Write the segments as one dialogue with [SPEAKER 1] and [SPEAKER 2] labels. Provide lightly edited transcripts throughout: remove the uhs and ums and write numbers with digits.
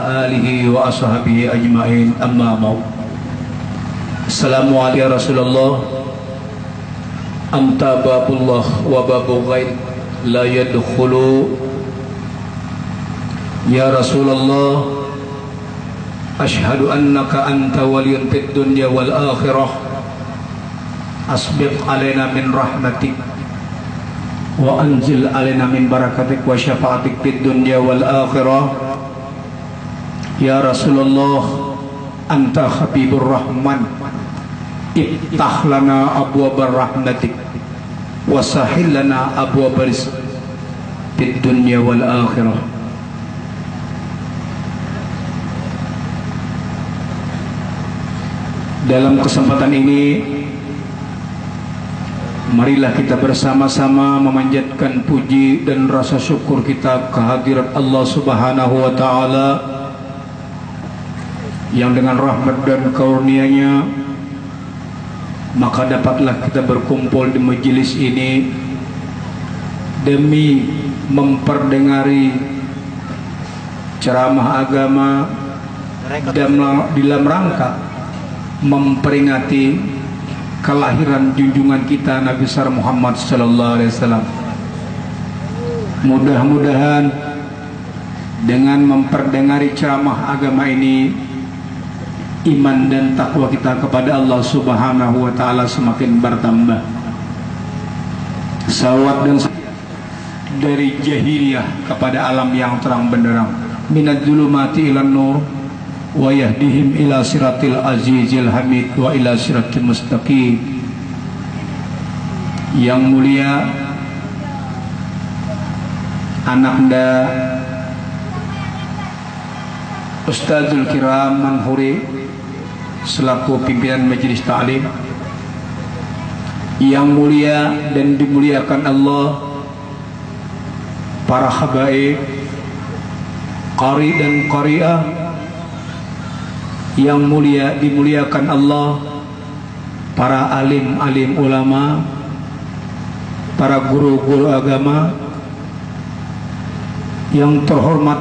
[SPEAKER 1] alihi wa ashabihi ajma'in, amma ba'd. Assalamualaikum ya Rasulullah, anta babullah wa babu ghair la yadkhulu. Ya Rasulullah, ashhadu annaka anta waliyun fid dunya wal akhirah, asbiq alaina min rahmatik wa anzil alaina min barakatik wa syafaatik fid dunya wal akhirah. Ya Rasulullah, anta habibur rahman, iftah lana abwabar rahmatik wa sahil lana abwabar rizq fid dunya wal akhirah. Dalam kesempatan ini, marilah kita bersama-sama memanjatkan puji dan rasa syukur kita kehadirat Allah Subhanahu wa Ta'ala, yang dengan rahmat dan karunia-Nya maka dapatlah kita berkumpul di majelis ini demi memperdengari ceramah agama dalam rangka memperingati kelahiran junjungan kita Nabi besar Muhammad sallallahu alaihi wasallam. Mudah-mudahan dengan memperdengari ceramah agama ini, iman dan takwa kita kepada Allah Subhanahu wa Ta'ala semakin bertambah. Salawat dan dari jahiliyah kepada alam yang terang benderang, minadz zulumati ilan nur wa yahdihim ila siratil azizil hamid wa ila siratil mustaqim. Yang mulia anaknya Ustadzul Kiram Manhuri selaku pimpinan majelis ta'lim, yang mulia dan dimuliakan Allah, para habaib, qari dan qari'ah, yang mulia dimuliakan Allah, para alim-alim ulama, para guru-guru agama, yang terhormat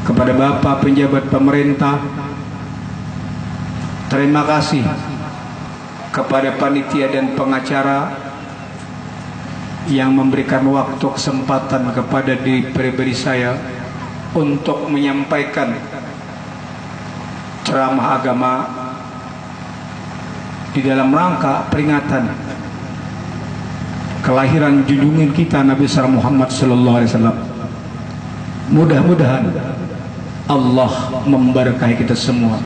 [SPEAKER 1] kepada Bapak penjabat pemerintah, terima kasih kepada panitia dan pengacara yang memberikan waktu kesempatan kepada diri pribadi saya untuk menyampaikan ceramah agama di dalam rangka peringatan kelahiran junjungan kita Nabi besar Muhammad sallallahu alaihi wasallam. Mudah-mudahan Allah memberkahi kita semua.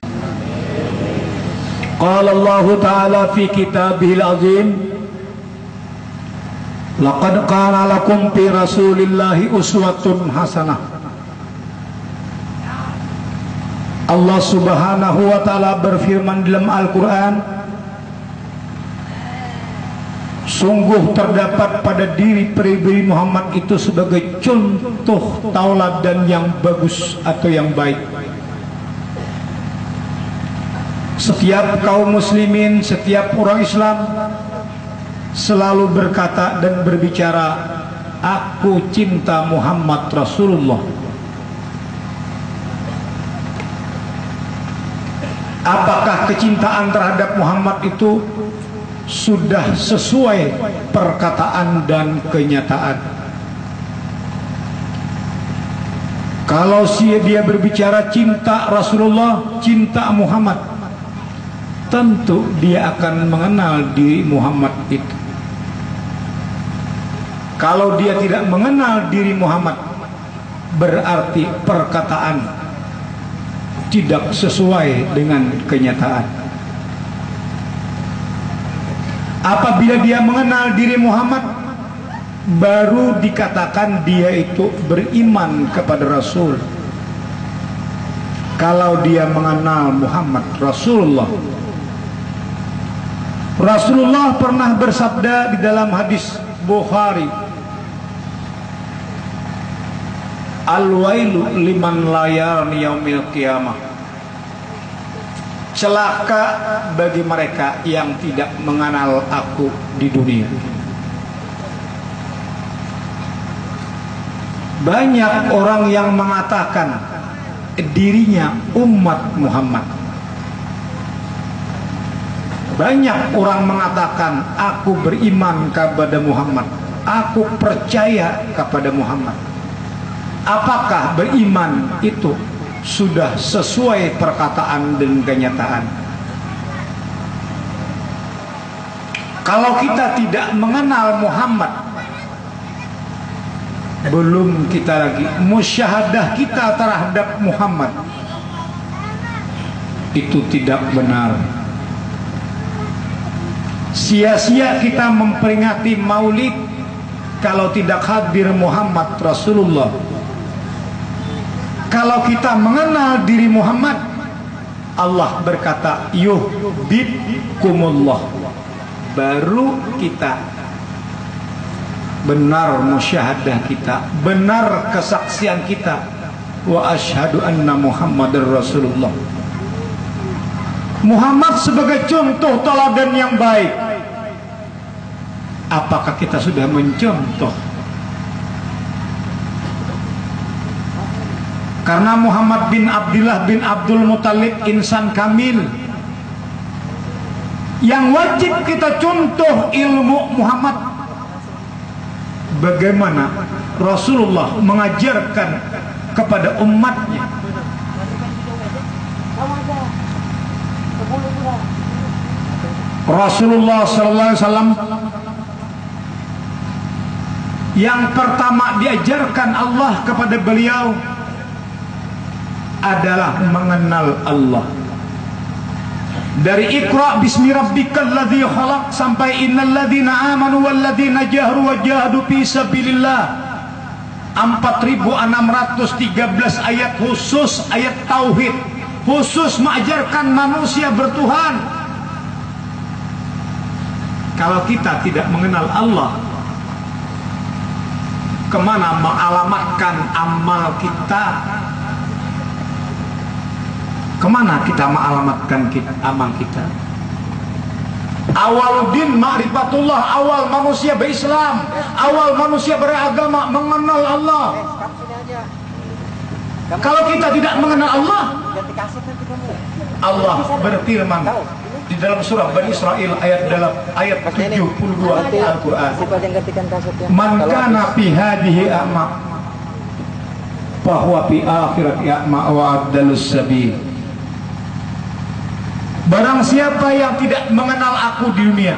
[SPEAKER 1] Qala Allah Ta'ala fi kitabihil azim, laqad kana lakum fi rasulillahi uswatun hasanah. Allah Subhanahu wa Ta'ala berfirman dalam Al-Quran, sungguh terdapat pada diri pribadi Muhammad itu sebagai contoh tauladan yang bagus atau yang baik. Setiap kaum muslimin, setiap orang Islam selalu berkata dan berbicara, aku cinta Muhammad Rasulullah. Apakah kecintaan terhadap Muhammad itu sudah sesuai perkataan dan kenyataan? Kalau dia berbicara cinta Rasulullah, cinta Muhammad, tentu dia akan mengenal diri Muhammad itu. Kalau dia tidak mengenal diri Muhammad, berarti perkataan tidak sesuai dengan kenyataan. Apabila dia mengenal diri Muhammad, baru dikatakan dia itu beriman kepada Rasul. Kalau dia mengenal Muhammad Rasulullah. Rasulullah pernah bersabda di dalam hadis Bukhari, al-wailu liman la yarani yaumil qiyamah. Celaka bagi mereka yang tidak mengenal aku di dunia. Banyak orang yang mengatakan dirinya umat Muhammad. Banyak orang mengatakan, aku beriman kepada Muhammad, aku percaya kepada Muhammad. Apakah beriman itu sudah sesuai perkataan dan kenyataan? Kalau kita tidak mengenal Muhammad, belum kita lagi musyahadah kita terhadap Muhammad itu tidak benar. Sia-sia kita memperingati maulid kalau tidak hadir Muhammad Rasulullah. Kalau kita mengenal diri Muhammad, Allah berkata yuhibbukumullah, baru kita benar musyahadah kita, benar kesaksian kita, wa asyhadu anna Muhammadar Rasulullah. Muhammad sebagai contoh teladan yang baik. Apakah kita sudah mencontoh? Karena Muhammad bin Abdullah bin Abdul Muttalib insan kamil, yang wajib kita contoh ilmu Muhammad. Bagaimana Rasulullah mengajarkan kepada umatnya. Rasulullah SAW yang pertama diajarkan Allah kepada beliau adalah mengenal Allah. Dari Iqra bismi rabbikal ladzi khalaq sampai innal ladzina amanu wal ladzina jahadu wa jahadu fi sabilillah, 4613 ayat khusus, ayat tauhid, khusus mengajarkan manusia bertuhan. Kalau kita tidak mengenal Allah, kemana mengalamatkan amal kita? Kemana kita mengalamatkan amal kita? Awal din ma'rifatullah, awal manusia berislam, awal manusia beragama mengenal Allah. Kalau kita tidak mengenal Allah, Allah berfirman di dalam surah Bani Israel ayat 72 Al-Quran, man kana fi hadhihi a'ma fahuwa fi akhirati a'ma wa abdalus sabil. Barang siapa yang tidak mengenal aku di dunia,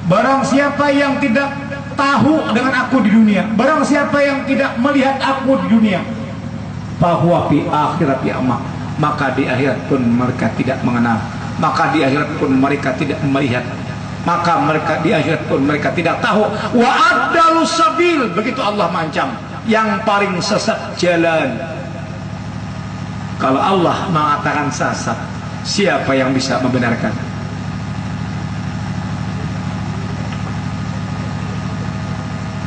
[SPEAKER 1] barang siapa yang tidak tahu dengan aku di dunia, barang siapa yang tidak melihat aku di dunia, fahuwa fi akhirati a'ma, maka di akhirat pun mereka tidak mengenal, maka di akhirat pun mereka tidak melihat, maka mereka di akhirat pun mereka tidak tahu. Wa abdalus sabil, begitu Allah mengancam, yang paling sesat jalan. Kalau Allah mengatakan sesat, siapa yang bisa membenarkan?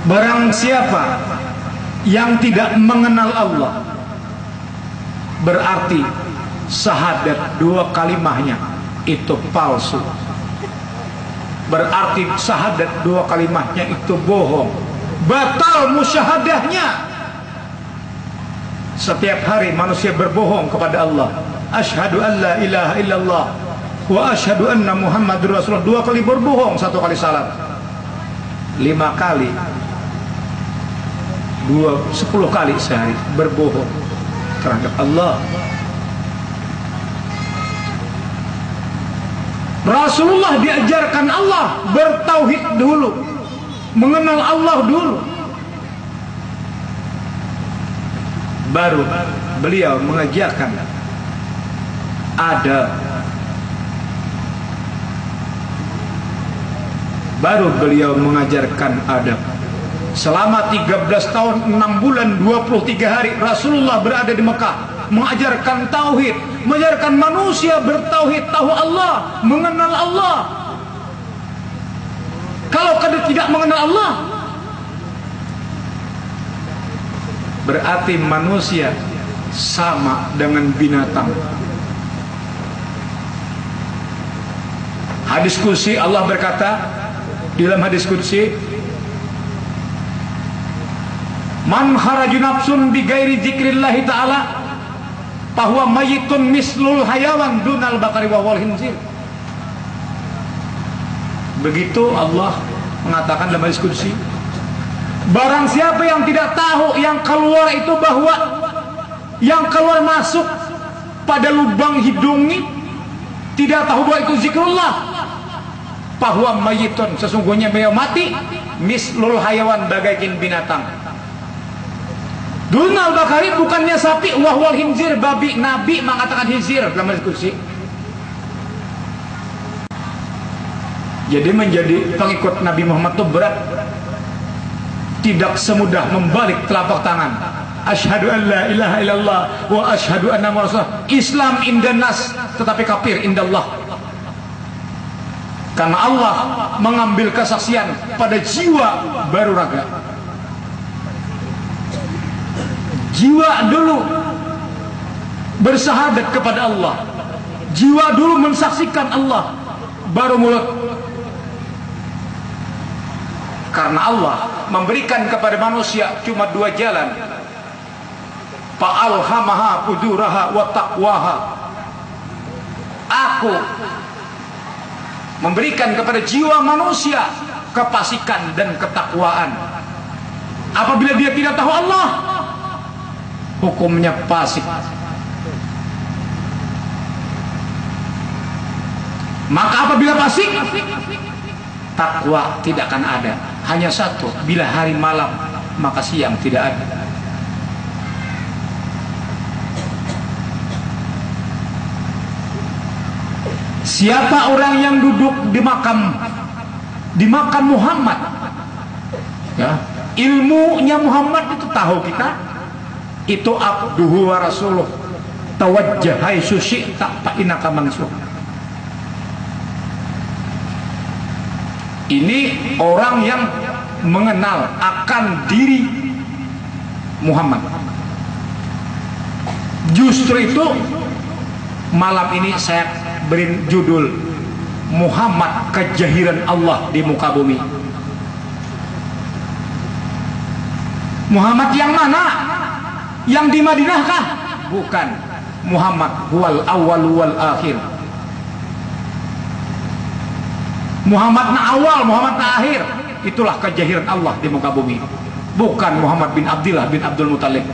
[SPEAKER 1] Barang siapa yang tidak mengenal Allah, berarti syahadat dua kalimahnya itu palsu. Berarti syahadat dua kalimahnya itu bohong, batal musyahadahnya. Setiap hari manusia berbohong kepada Allah. Asyhadu an la ilaha illallah wa asyhadu anna Muhammadur Rasulullah. Dua kali berbohong, satu kali salat. 5 kali, 10 kali sehari berbohong terhadap Allah. Rasulullah diajarkan Allah bertauhid dulu, mengenal Allah dulu, baru beliau mengajarkan adab, baru beliau mengajarkan adab. Selama 13 tahun 6 bulan 23 hari Rasulullah berada di Mekah, mengajarkan tauhid, mengajarkan manusia bertauhid, tahu Allah, mengenal Allah. Kalau kita tidak mengenal Allah, berarti manusia sama dengan binatang. Hadis qudsi, Allah berkata di dalam hadis qudsi, man kharaju nafsun bi ghairi dzikrillah ta'ala bahwa mayitun mislul hayawan dunal bakari wal khinzir. Begitu Allah mengatakan dalam hadis qudsi, barang siapa yang tidak tahu yang keluar itu bahwa yang keluar masuk pada lubang hidungnya, tidak tahu bahwa itu zikrullah, bahwa mayitun sesungguhnya beliau mati mislul hayawan bagaikan binatang. Dunal bakari bukannya sapi, wahwal khinzir babi. Nabi mengatakan khinzir dalam hadis qudsi. Jadi menjadi pengikut Nabi Muhammad itu berat. Tidak semudah membalik telapak tangan. Asyhadu an la ilaha illallah wa asyhadu anna Muhammadar Rasulullah. Islam indan nas, tetapi kafir indallah. Karena Allah mengambil kesaksian pada jiwa baru raga. Jiwa dulu bersahadat kepada Allah, jiwa dulu mensaksikan Allah, baru mulut. Karena Allah memberikan kepada manusia cuma dua jalan, fa'alhamaha fujuraha wa taqwaha. Aku memberikan kepada jiwa manusia kefasikan dan ketakwaan. Apabila dia tidak tahu Allah, hukumnya fasik. Maka apabila fasik, takwa tidak akan ada. Hanya satu, bila hari malam maka siang tidak ada. Siapa orang yang duduk di makam Muhammad, ya, ilmunya Muhammad itu tahu kita, itu abduhu wa rasuluh, tawajjah haitsu syi'ta fa innaka mansur. Ini orang yang mengenal akan diri Muhammad. Justru itu malam ini saya beri judul Muhammad kejahiran Allah di muka bumi. Muhammad yang mana? Yang di Madinah kah? Bukan. Muhammad huwal awwal wal akhir. Muhammad na awal, Muhammad na akhir. Itulah kejahiran Allah di muka bumi. Bukan Muhammad bin Abdullah bin Abdul Muthalib.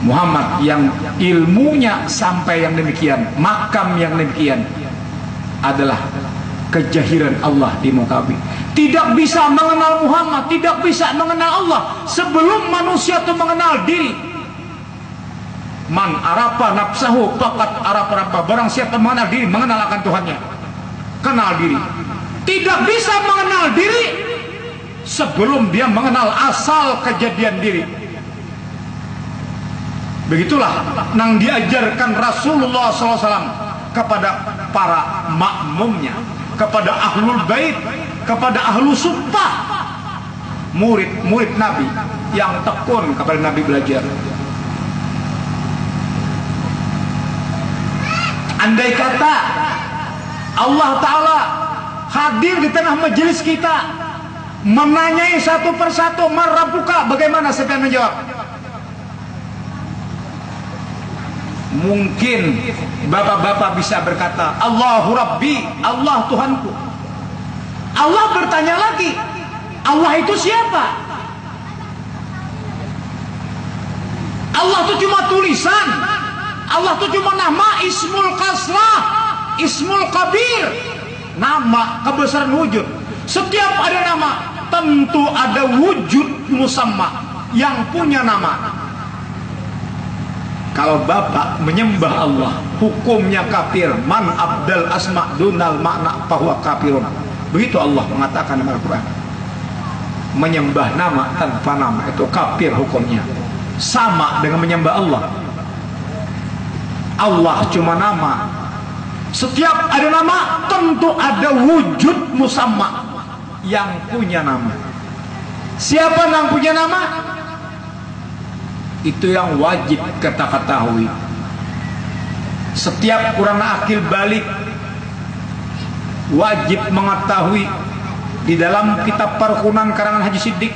[SPEAKER 1] Muhammad yang ilmunya sampai yang demikian, makam yang demikian, adalah kejahiran Allah di muka bumi. Tidak bisa mengenal Muhammad, tidak bisa mengenal Allah sebelum manusia itu mengenal diri. Man arafa nafsahu faqad arafa rabbah. Barang siapa mengenal diri, mengenal akan Tuhannya. Kenal diri. Tidak bisa mengenal diri sebelum dia mengenal asal kejadian diri. Begitulah yang diajarkan Rasulullah SAW kepada para makmumnya, kepada ahlul bait, kepada ahlu sumpah, murid-murid Nabi yang tekun kepada Nabi belajar. Andai kata Allah Ta'ala hadir di tengah majelis kita, menanyai satu persatu, man rabbuka, bagaimana saya menjawab? Mungkin bapak-bapak bisa berkata, Allahu Rabbi, Allah Tuhanku. Allah bertanya lagi, Allah itu siapa? Allah itu cuma tulisan, Allah itu cuma nama, ismul kasrah, ismul kabir, nama kebesaran wujud. Setiap ada nama tentu ada wujud musamma yang punya nama. Kalau bapak menyembah Allah, hukumnya kafir. Man abdal asma dunal makna bahwa kafirun. Begitu Allah mengatakan dalam Al-Quran. Menyembah nama tanpa nama itu kafir hukumnya. Sama dengan menyembah Allah. Allah cuma nama. Setiap ada nama tentu ada wujud musamma yang punya nama. Siapa yang punya nama? Itu yang wajib kita ketahui. Setiap kurang akil balik wajib mengetahui di dalam kitab Parkunan karangan Haji Siddiq